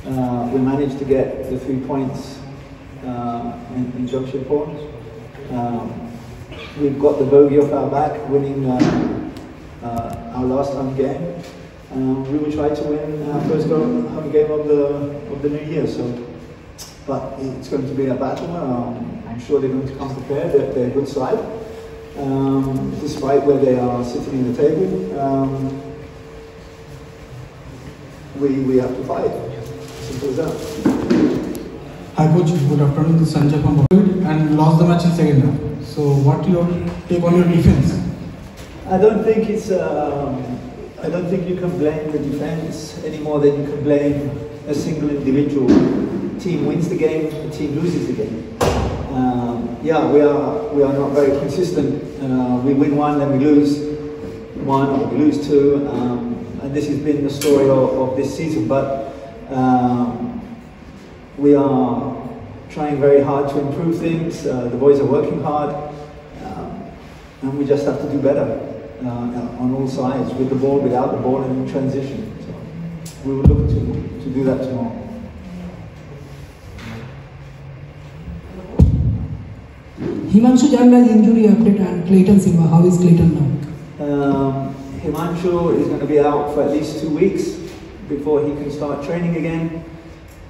We managed to get the 3 points in Jamshedpur. We've got the bogey off our back, winning our last home game. We will try to win our first home game of the new year. So, but it's going to be a battle. I'm sure they're going to come prepared. They're a good side, despite where they are sitting in the table. We have to fight. Simple as that. Hi coach, good afternoon. This is Sanjay from Bollywood and lost the match in second half. So what your take on your defense? I don't think it's. I don't think you can blame the defense any more than you can blame a single individual. Team wins the game, the team loses the game. Yeah, we are not very consistent. We win one, then we lose one, or we lose two, and this has been the story of this season. But we are trying very hard to improve things. The boys are working hard, and we just have to do better on all sides, with the ball, without the ball, and in transition. So we will look to do that tomorrow. Himanshu Janda's injury update and Clayton Silva. How is Clayton now? Himanshu is going to be out for at least 2 weeks before he can start training again.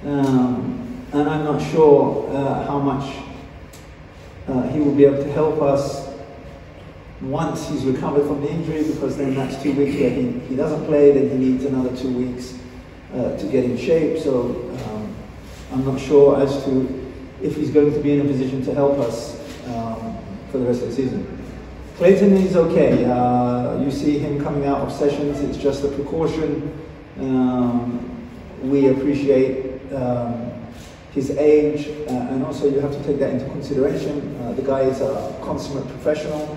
And I'm not sure how much he will be able to help us once he's recovered from the injury, because then that's 2 weeks where he doesn't play, then he needs another 2 weeks to get in shape. So I'm not sure as to if he's going to be in a position to help us for the rest of the season. Clayton is okay. You see him coming out of sessions, it's just a precaution. We appreciate his age, and also you have to take that into consideration. The guy is a consummate professional,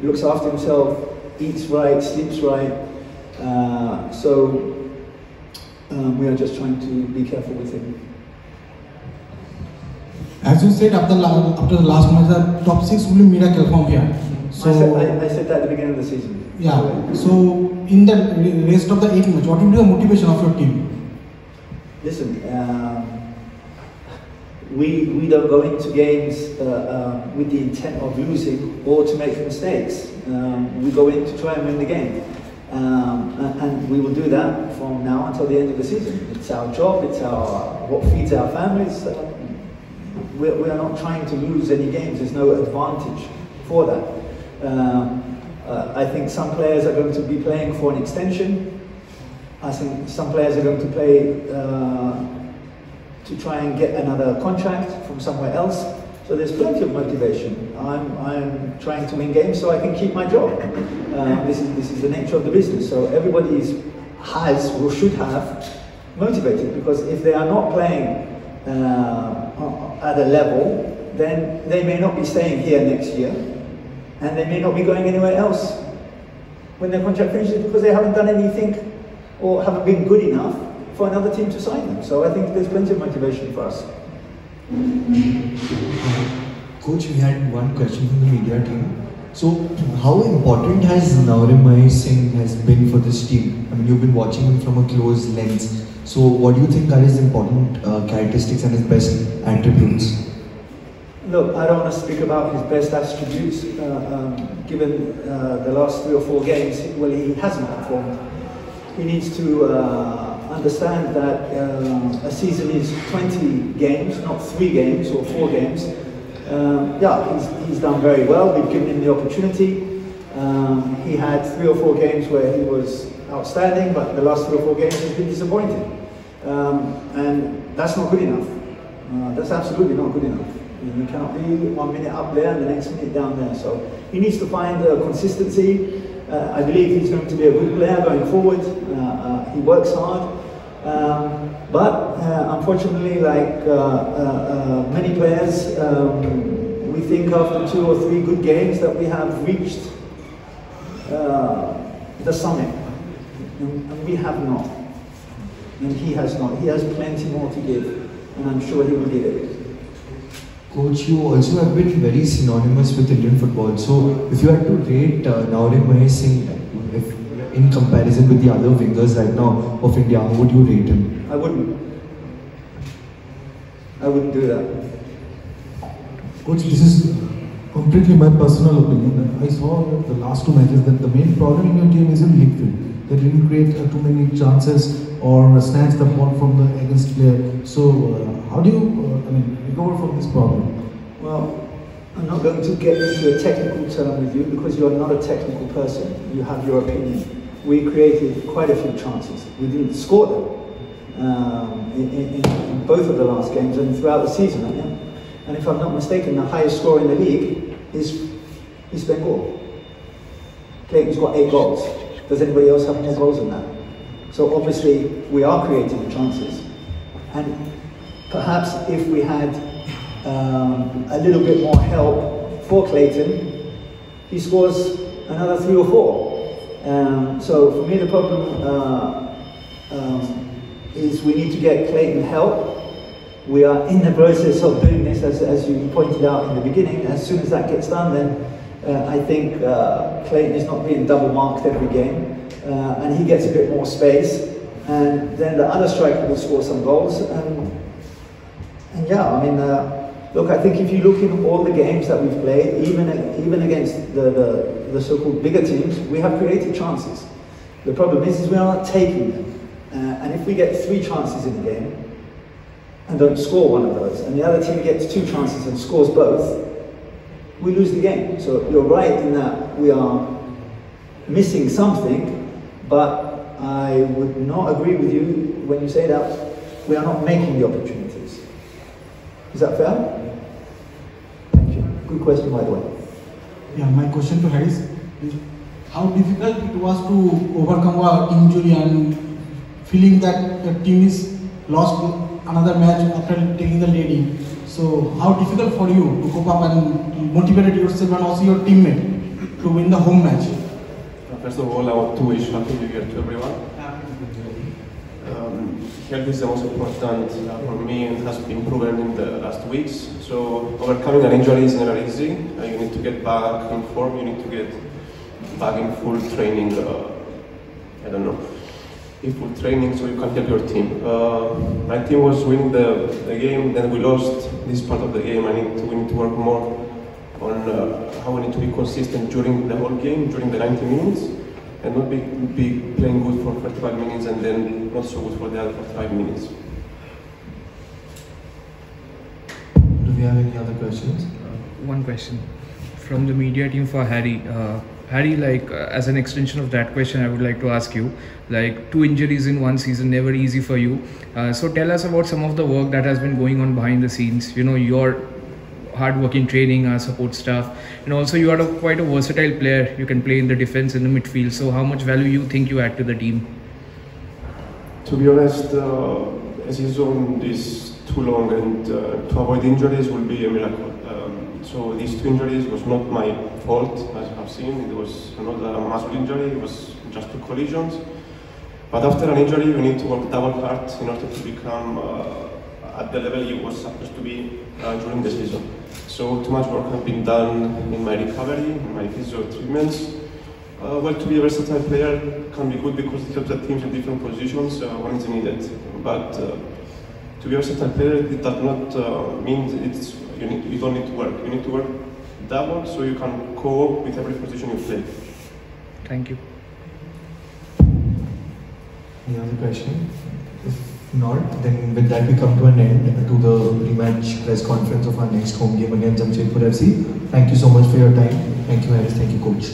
looks after himself, eats right, sleeps right. So we are just trying to be careful with him. As you said, after the last match, the top 6 will be miracle from here. So I said that at the beginning of the season. Yeah. So in the rest of the 8 matches, what will be the motivation of your team? Listen, we don't go into games with the intent of losing or to make mistakes. We go in to try and win the game. And we will do that from now until the end of the season. It's our job, it's what feeds our families. We are not trying to lose any games. There's no advantage for that. I think some players are going to be playing for an extension. I think some players are going to play to try and get another contract from somewhere else. So there's plenty of motivation. I'm trying to win games so I can keep my job. This is the nature of the business. So everybody has or should have motivated, because if they are not playing at a level, then they may not be staying here next year, and they may not be going anywhere else when their contract finishes, because they haven't done anything or haven't been good enough for another team to sign them. So I think there's plenty of motivation for us. Coach, we had one question from the media team. So how important has Naurima Singh has been for this team? I mean, you've been watching him from a close lens. So what do you think are his important characteristics and his best attributes? Look, I don't want to speak about his best attributes, given the last 3 or 4 games. Well, he hasn't performed. He needs to understand that a season is 20 games, not 3 games or 4 games. Yeah, he's done very well. We've given him the opportunity. He had 3 or 4 games where he was outstanding, but the last 3 or 4 games he's been disappointing. And that's not good enough. That's absolutely not good enough. You cannot be 1 minute up there and the next minute down there. So he needs to find consistency. I believe he's going to be a good player going forward. He works hard. But unfortunately, like many players, we think after 2 or 3 good games that we have reached the summit. And we have not. And he has not. He has plenty more to give, and I'm sure he will give it. Coach, you also have been very synonymous with Indian football. So if you had to rate Naurima Singh in comparison with the other wingers right now of India, how would you rate him? I wouldn't. I wouldn't do that. Coach, this is completely my personal opinion. I saw the last two matches that the main problem in your team is in midfield. They didn't create too many chances or snatch the ball from the against player. So how do you recover from this problem? Well, I'm not going to get into a technical term with you because you're not a technical person. You have your opinion. We created quite a few chances. We didn't score them in both of the last games and throughout the season. And if I'm not mistaken, the highest score in the league is Bengal. Clayton's got 8 goals. Does anybody else have more goals than that? So obviously we are creating chances. And perhaps if we had a little bit more help for Clayton, he scores another 3 or 4. So for me the problem is we need to get Clayton help. We are in the process of doing this, as you pointed out in the beginning. As soon as that gets done, then I think Clayton is not being double marked every game, and he gets a bit more space, and then the other striker will score some goals. And yeah, I mean, look, I think if you look in all the games that we've played, even against the so-called bigger teams, we have created chances. The problem is we are not taking them, and if we get 3 chances in the game and don't score one of those, and the other team gets 2 chances and scores both, we lose the game. So you're right in that we are missing something, but I would not agree with you when you say that we are not making the opportunities. Is that fair? Thank you. Good question, by the way. Yeah, my question to Harris is how difficult it was to overcome an injury and feeling that the team is lost another match after taking the lead. So how difficult for you to cope up and motivate yourself and also your teammate to win the home match? First of all, I want to wish Happy New Year to everyone. Health is the most important for me and has been proven in the last weeks. So overcoming an injury is never easy. You need to get back in form, you need to get back in full training, in full training so you can help your team. My team was winning the game, then we lost this part of the game. We need to work more on how we need to be consistent during the whole game, during the 90 minutes, and not be playing good for 45 minutes and then not so good for the other 45 minutes. Do we have any other questions? One question from the media team for Harry. Harry, as an extension of that question, I would like to ask you, 2 injuries in one season, never easy for you. So tell us about some of the work that has been going on behind the scenes. Your hard-working training, support staff, and also you are quite a versatile player. You can play in the defense, in the midfield. So how much value you think you add to the team? To be honest, a season is too long, and to avoid injuries will be a miracle. So these 2 injuries was not my fault, as you have seen. It was not a muscle injury, it was just 2 collisions. But after an injury, you need to work double hard in order to become at the level you was supposed to be during the season. So too much work has been done in my recovery, in my physio treatments. To be a versatile player can be good because it helps the teams in different positions when it's needed. But to be a versatile player, it does not mean you don't need to work. You need to work double so you can cope with every position you play. Thank you. Any other question? If not, then with that we come to an end to the rematch press conference of our next home game against Jamshedpur FC. Thank you so much for your time. Thank you, Harris. Thank you, coach.